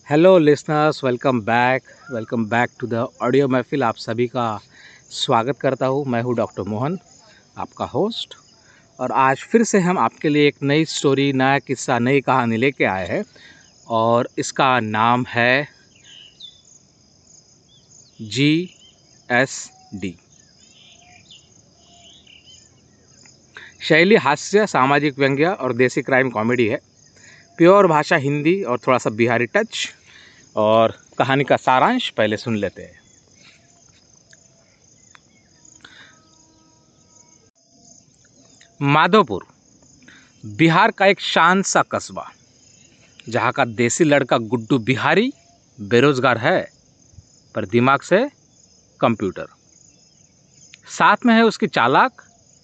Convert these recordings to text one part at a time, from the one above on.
Hello listeners, welcome back to the audio महफिल। आप सभी का स्वागत करता हूँ। मैं हूँ डॉक्टर मोहन, आपका होस्ट। और आज फिर से हम आपके लिए एक नई स्टोरी, नया किस्सा, नई कहानी लेके आए हैं और इसका नाम है GSD। शैली हास्य, सामाजिक व्यंग्य और देसी क्राइम कॉमेडी है। प्योर भाषा हिंदी और थोड़ा सा बिहारी टच। और कहानी का सारांश पहले सुन लेते हैं। माधोपुर बिहार का एक शांत सा कस्बा, जहाँ का देसी लड़का गुड्डू बिहारी बेरोजगार है, पर दिमाग से कंप्यूटर। साथ में है उसकी चालाक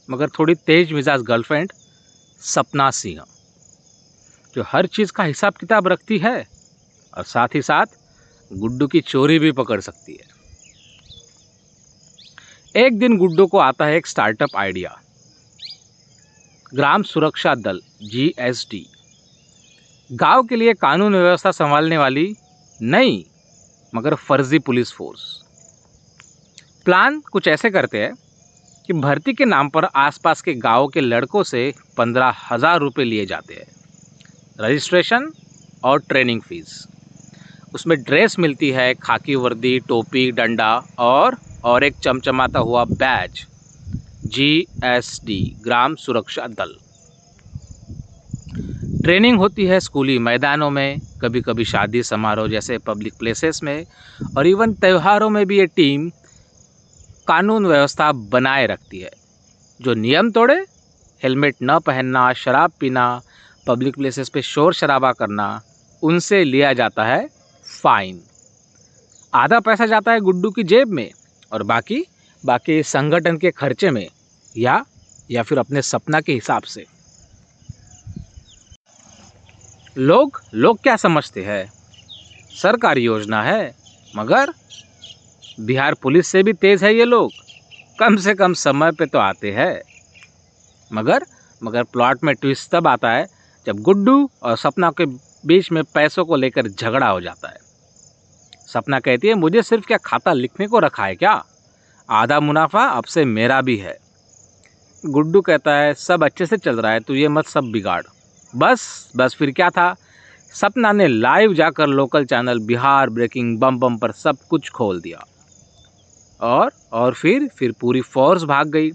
मगर थोड़ी तेज मिजाज गर्लफ्रेंड सपना सिंह, जो हर चीज़ का हिसाब किताब रखती है और साथ ही साथ गुड्डू की चोरी भी पकड़ सकती है। एक दिन गुड्डू को आता है एक स्टार्टअप आइडिया। ग्राम सुरक्षा दल GSD, गांव के लिए कानून व्यवस्था संभालने वाली नई मगर फर्जी पुलिस फोर्स। प्लान कुछ ऐसे करते हैं कि भर्ती के नाम पर आसपास के गांव के लड़कों से 15,000 रुपये लिए जाते हैं। रजिस्ट्रेशन और ट्रेनिंग फीस, उसमें ड्रेस मिलती है, खाकी वर्दी, टोपी, डंडा और एक चमचमाता हुआ बैज, GSD ग्राम सुरक्षा दल। ट्रेनिंग होती है स्कूली मैदानों में, कभी कभी शादी समारोह जैसे पब्लिक प्लेसेस में, और इवन त्योहारों में भी ये टीम कानून व्यवस्था बनाए रखती है। जो नियम तोड़े, हेलमेट न पहनना, शराब पीना, पब्लिक प्लेसेस पे शोर शराबा करना, उनसे लिया जाता है फाइन। आधा पैसा जाता है गुड्डू की जेब में और बाकी संगठन के खर्चे में या फिर अपने सपना के हिसाब से। लोग क्या समझते हैं? सरकारी योजना है, मगर बिहार पुलिस से भी तेज है ये लोग। कम से कम समय पे तो आते हैं। मगर प्लॉट में ट्विस्ट तब आता है जब गुड्डू और सपना के बीच में पैसों को लेकर झगड़ा हो जाता है। सपना कहती है, मुझे सिर्फ क्या खाता लिखने को रखा है क्या? आधा मुनाफा अब से मेरा भी है। गुड्डू कहता है, सब अच्छे से चल रहा है, तू ये मत सब बिगाड़। बस फिर क्या था? सपना ने लाइव जाकर लोकल चैनल बिहार ब्रेकिंग बम पर सब कुछ खोल दिया। और फिर पूरी फोर्स भाग गई।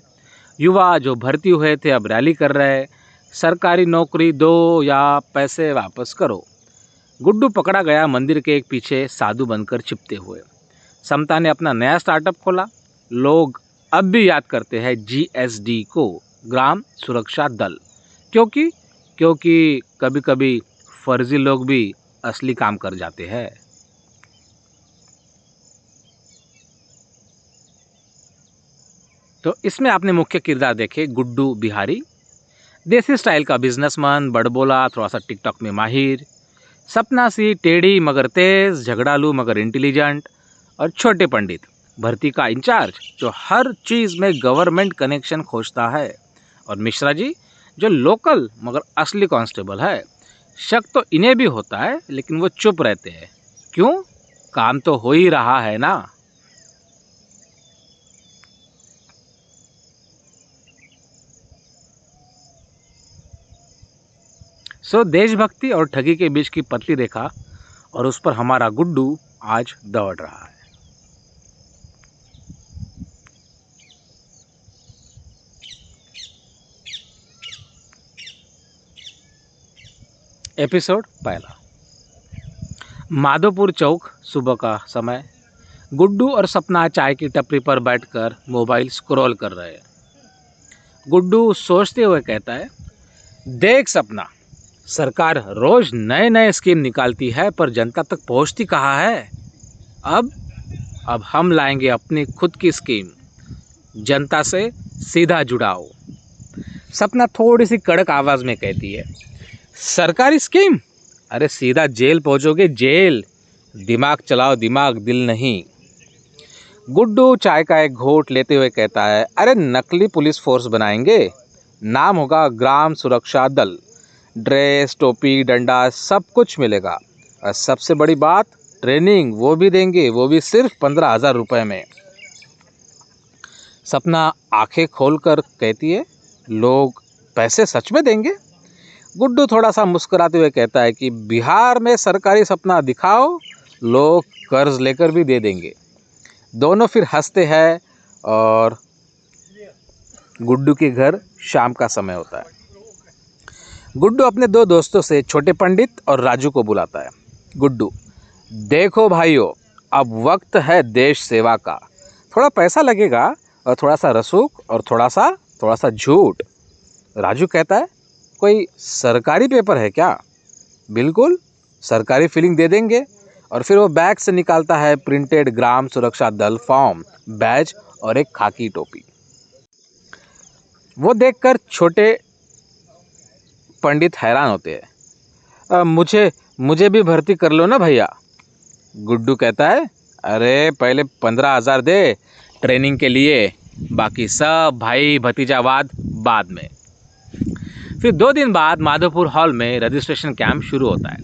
युवा जो भर्ती हुए थे अब रैली कर रहे, सरकारी नौकरी दो या पैसे वापस करो। गुड्डू पकड़ा गया मंदिर के एक पीछे साधु बनकर छिपते हुए। समता ने अपना नया स्टार्टअप खोला। लोग अब भी याद करते हैं GSD को, ग्राम सुरक्षा दल, क्योंकि कभी कभी फर्जी लोग भी असली काम कर जाते हैं। तो इसमें आपने मुख्य किरदार देखे, गुड्डू बिहारी देसी स्टाइल का बिजनेसमैन, बड़बोला, थोड़ा सा टिकटॉक में माहिर। सपना सी टेढ़ी मगर तेज, झगड़ालू मगर इंटेलिजेंट। और छोटे पंडित, भर्ती का इंचार्ज, जो हर चीज़ में गवर्नमेंट कनेक्शन खोजता है। और मिश्रा जी, जो लोकल मगर असली कांस्टेबल है। शक तो इन्हें भी होता है, लेकिन वो चुप रहते हैं। क्यों? काम तो हो ही रहा है ना। देशभक्ति और ठगी के बीच की पतली रेखा, और उस पर हमारा गुड्डू आज दौड़ रहा है। एपिसोड पहला। माधोपुर चौक, सुबह का समय। गुड्डू और सपना चाय की टपरी पर बैठकर मोबाइल स्क्रॉल कर रहे हैं। गुड्डू सोचते हुए कहता है, देख सपना, सरकार रोज नए नए स्कीम निकालती है, पर जनता तक पहुंचती कहाँ है? अब हम लाएंगे अपनी खुद की स्कीम, जनता से सीधा जुड़ाओ। सपना थोड़ी सी कड़क आवाज में कहती है, सरकारी स्कीम? अरे सीधा जेल पहुंचोगे, जेल। दिमाग चलाओ, दिमाग, दिल नहीं। गुड्डू चाय का एक घोट लेते हुए कहता है, अरे नकली पुलिस फोर्स बनाएंगे, नाम होगा ग्राम सुरक्षा दल। ड्रेस, टोपी, डंडा सब कुछ मिलेगा। और सबसे बड़ी बात, ट्रेनिंग वो भी देंगे, वो भी सिर्फ 15,000 रुपये में। सपना आंखें खोलकर कहती है, लोग पैसे सच में देंगे? गुड्डू थोड़ा सा मुस्कुराते हुए कहता है कि बिहार में सरकारी सपना दिखाओ, लोग कर्ज लेकर भी दे देंगे। दोनों फिर हंसते हैं और गुड्डू के घर शाम का समय होता है। गुड्डू अपने दो दोस्तों से छोटे पंडित और राजू को बुलाता है। गुड्डू, देखो भाइयों, अब वक्त है देश सेवा का। थोड़ा पैसा लगेगा और थोड़ा सा रसूख और थोड़ा सा झूठ। राजू कहता है, कोई सरकारी पेपर है क्या? बिल्कुल, सरकारी फीलिंग दे देंगे। और फिर वो बैग से निकालता है प्रिंटेड ग्राम सुरक्षा दल फॉर्म, बैज और एक खाकी टोपी। वो देखकर छोटे पंडित हैरान होते हैं। मुझे भी भर्ती कर लो ना भैया। गुड्डू कहता है, अरे पहले 15,000 दे ट्रेनिंग के लिए, बाकी सब भाई भतीजावाद बाद में। फिर 2 दिन बाद माधोपुर हॉल में रजिस्ट्रेशन कैंप शुरू होता है।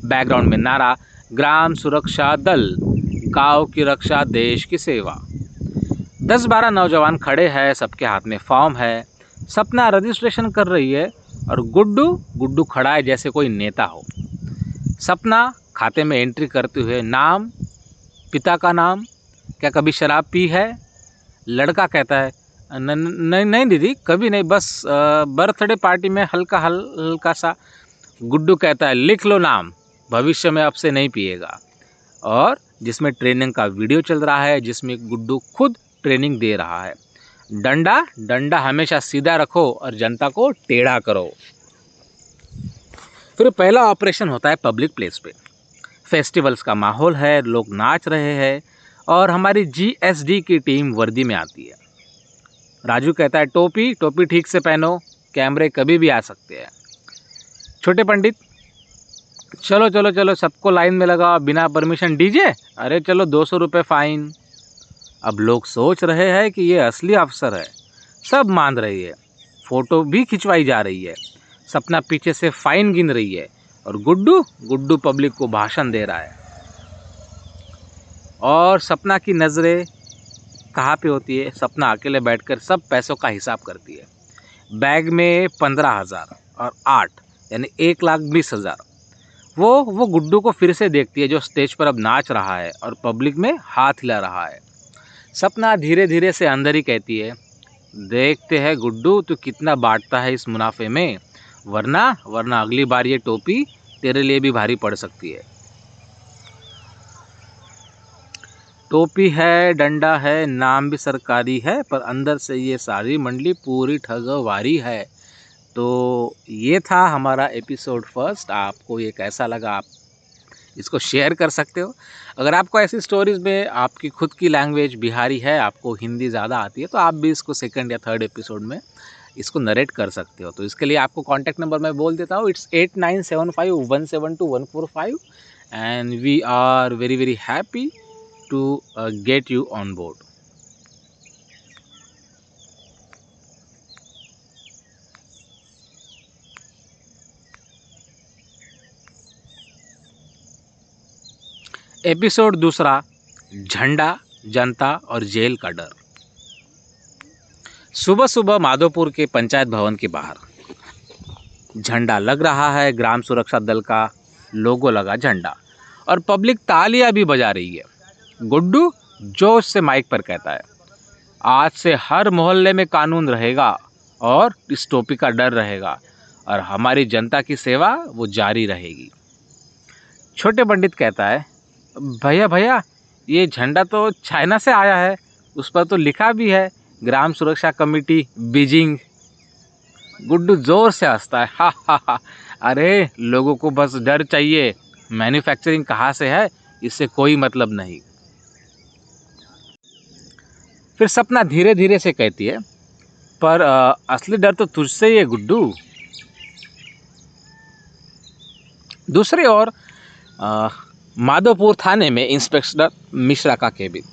बैकग्राउंड में नारा, ग्राम सुरक्षा दल, गांव की रक्षा देश की सेवा। 10-12 नौजवान खड़े हैं, सबके हाथ में फॉर्म है। सपना रजिस्ट्रेशन कर रही है और गुड्डू खड़ा है जैसे कोई नेता हो। सपना खाते में एंट्री करते हुए, नाम, पिता का नाम, क्या कभी शराब पी है? लड़का कहता है, नहीं दीदी, कभी नहीं, बस बर्थडे पार्टी में हल्का सा। गुड्डू कहता है, लिख लो नाम, भविष्य में अब से नहीं पिएगा। और जिसमें ट्रेनिंग का वीडियो चल रहा है, जिसमें गुड्डू खुद ट्रेनिंग दे रहा है। डंडा हमेशा सीधा रखो और जनता को टेढ़ा करो। फिर पहला ऑपरेशन होता है पब्लिक प्लेस पे। फेस्टिवल्स का माहौल है, लोग नाच रहे हैं और हमारी GSD की टीम वर्दी में आती है। राजू कहता है, टोपी ठीक से पहनो, कैमरे कभी भी आ सकते हैं। छोटे पंडित, चलो सबको लाइन में लगाओ, बिना परमिशन डीजे, अरे चलो 200 रुपये फाइन। अब लोग सोच रहे हैं कि ये असली अफसर है। सब मान रही है, फोटो भी खिंचवाई जा रही है। सपना पीछे से फाइन गिन रही है और गुड्डू पब्लिक को भाषण दे रहा है। और सपना की नज़रें कहाँ पे होती है? सपना अकेले बैठकर सब पैसों का हिसाब करती है। बैग में 15,000 और 8 यानी 1,20,000। वो गुड्डू को फिर से देखती है, जो स्टेज पर अब नाच रहा है और पब्लिक में हाथ हिला रहा है। सपना धीरे धीरे से अंदर ही कहती है, देखते हैं गुड्डू तू कितना बांटता है इस मुनाफे में, वरना अगली बार ये टोपी तेरे लिए भी भारी पड़ सकती है। टोपी है, डंडा है, नाम भी सरकारी है, पर अंदर से ये सारी मंडली पूरी ठगवारी है। तो ये था हमारा एपिसोड फर्स्ट। आपको ये कैसा लगा, आप इसको शेयर कर सकते हो। अगर आपको ऐसी स्टोरीज़ में आपकी खुद की लैंग्वेज बिहारी है, आपको हिंदी ज़्यादा आती है, तो आप भी इसको 2nd या 3rd एपिसोड में इसको नरेट कर सकते हो। तो इसके लिए आपको कॉन्टैक्ट नंबर मैं बोल देता हूँ, it's 8975172145 and we are very very happy to get you on board. Episode 2, झंडा, जनता और जेल का डर। सुबह सुबह माधोपुर के पंचायत भवन के बाहर झंडा लग रहा है, ग्राम सुरक्षा दल का लोगो लगा झंडा, और पब्लिक तालियां भी बजा रही है। गुड्डू जोश से माइक पर कहता है, आज से हर मोहल्ले में कानून रहेगा और इस टोपी का डर रहेगा और हमारी जनता की सेवा वो जारी रहेगी। छोटे पंडित कहता है, भैया ये झंडा तो चाइना से आया है, उस पर तो लिखा भी है ग्राम सुरक्षा कमेटी बीजिंग। गुड्डू जोर से हंसता है, हा, अरे लोगों को बस डर चाहिए, मैन्युफैक्चरिंग कहाँ से है इससे कोई मतलब नहीं। फिर सपना धीरे धीरे से कहती है, पर असली डर तो तुझसे ही है गुड्डू। दूसरी ओर माधोपुर थाने में इंस्पेक्टर मिश्रा का केबिन,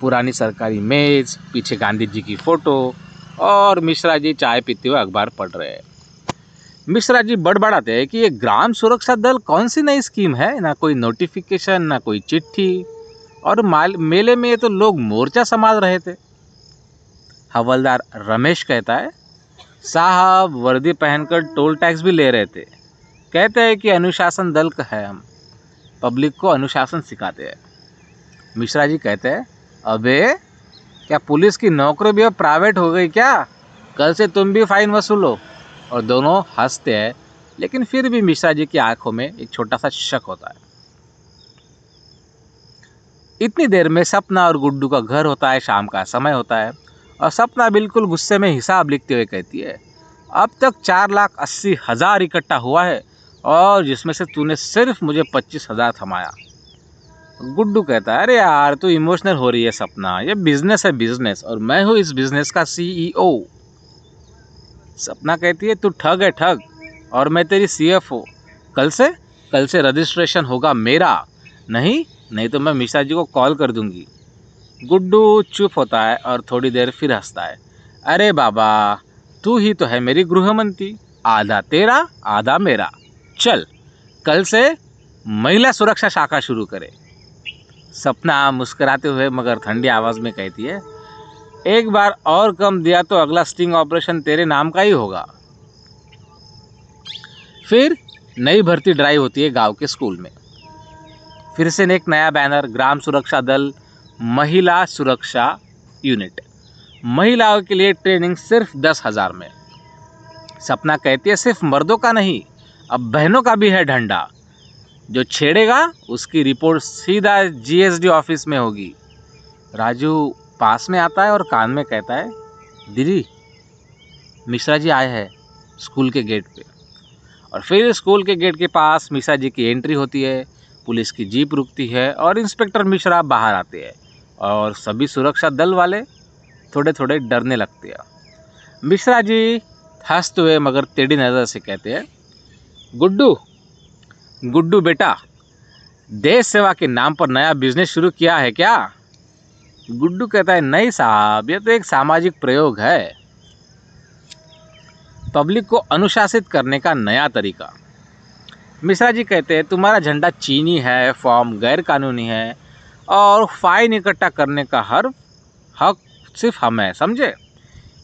पुरानी सरकारी मेज, पीछे गांधी जी की फोटो और मिश्रा जी चाय पीते हुए अखबार पढ़ रहे हैं। मिश्रा जी बड़बड़ाते हैं कि ये ग्राम सुरक्षा दल कौन सी नई स्कीम है, ना कोई नोटिफिकेशन ना कोई चिट्ठी, और मेले में ये तो लोग मोर्चा संभाल रहे थे। हवलदार रमेश कहता है, साहब वर्दी पहनकर टोल टैक्स भी ले रहे थे। कहते हैं कि अनुशासन दल का है, हम पब्लिक को अनुशासन सिखाते हैं। मिश्रा जी कहते हैं, अबे क्या पुलिस की नौकरी भी अब प्राइवेट हो गई क्या? कल से तुम भी फाइन वसूलो। और दोनों हंसते हैं, लेकिन फिर भी मिश्रा जी की आंखों में एक छोटा सा शक होता है। इतनी देर में सपना और गुड्डू का घर होता है, शाम का समय होता है, और सपना बिल्कुल गुस्से में हिसाब लिखते हुए कहती है, अब तक 4,80,000 इकट्ठा हुआ है, और जिसमें से तूने सिर्फ मुझे 25,000 थमाया। गुड्डू कहता है, अरे यार तू इमोशनल हो रही है सपना, ये बिजनेस है बिजनेस, और मैं हूँ इस बिजनेस का CEO। सपना कहती है, तू ठग है ठग, और मैं तेरी CFO। कल से रजिस्ट्रेशन होगा मेरा, नहीं तो मैं मिश्रा जी को कॉल कर दूंगी। गुड्डू चुप होता है और थोड़ी देर फिर हंसता है, अरे बाबा तू ही तो है मेरी गृह मंत्री, आधा तेरा आधा मेरा। चल कल से महिला सुरक्षा शाखा शुरू करे। सपना मुस्कुराते हुए मगर ठंडी आवाज में कहती है, एक बार और कम दिया तो अगला स्टिंग ऑपरेशन तेरे नाम का ही होगा। फिर नई भर्ती ड्राइव होती है गांव के स्कूल में। फिर से एक नया बैनर, ग्राम सुरक्षा दल महिला सुरक्षा यूनिट, महिलाओं के लिए ट्रेनिंग सिर्फ 10,000 में। सपना कहती है, सिर्फ मर्दों का नहीं, अब बहनों का भी है डंडा। जो छेड़ेगा उसकी रिपोर्ट सीधा GSD ऑफिस में होगी। राजू पास में आता है और कान में कहता है, दीदी मिश्रा जी आए हैं स्कूल के गेट पे। और फिर स्कूल के गेट के पास मिश्रा जी की एंट्री होती है, पुलिस की जीप रुकती है और इंस्पेक्टर मिश्रा बाहर आते हैं, और सभी सुरक्षा दल वाले थोड़े थोड़े डरने लगते हैं। मिश्रा जी हंसते हुए मगर टेढ़ी नज़र से कहते हैं, गुड्डू बेटा, देश सेवा के नाम पर नया बिजनेस शुरू किया है क्या? गुड्डू कहता है, नहीं साहब, ये तो एक सामाजिक प्रयोग है, पब्लिक को अनुशासित करने का नया तरीका। मिश्रा जी कहते हैं, तुम्हारा झंडा चीनी है, फॉर्म गैर कानूनी है, और फाइन इकट्ठा करने का हर हक सिर्फ हमें, समझे?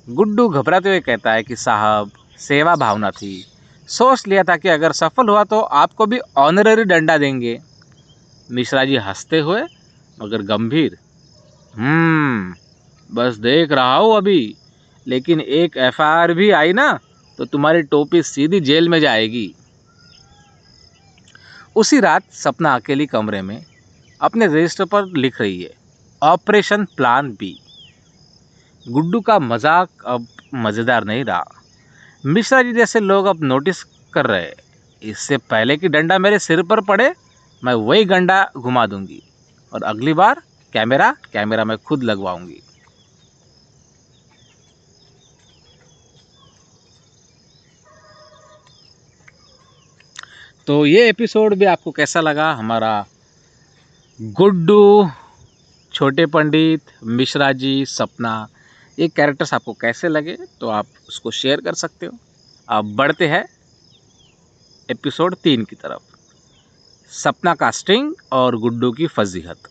गुड्डू घबराते हुए कहता है कि साहब सेवा भावना थी, सोच लिया था कि अगर सफल हुआ तो आपको भी ऑनररी डंडा देंगे। मिश्रा जी हंसते हुए मगर गंभीर, बस देख रहा हूँ अभी, लेकिन एक FIR भी आई ना तो तुम्हारी टोपी सीधी जेल में जाएगी। उसी रात सपना अकेली कमरे में अपने रजिस्टर पर लिख रही है, ऑपरेशन प्लान B। गुड्डू का मजाक अब मज़ेदार नहीं रहा। मिश्रा जी जैसे लोग अब नोटिस कर रहे हैं, इससे पहले कि डंडा मेरे सिर पर पड़े मैं वही डंडा घुमा दूंगी, और अगली बार कैमरा मैं खुद लगवाऊंगी। तो ये एपिसोड भी आपको कैसा लगा? हमारा गुड्डू, छोटे पंडित, मिश्रा जी, सपना, ये कैरेक्टर्स आपको कैसे लगे? तो आप उसको शेयर कर सकते हो। अब बढ़ते हैं एपिसोड 3 की तरफ, सपना का स्टिंग और गुड्डू की फजीहत।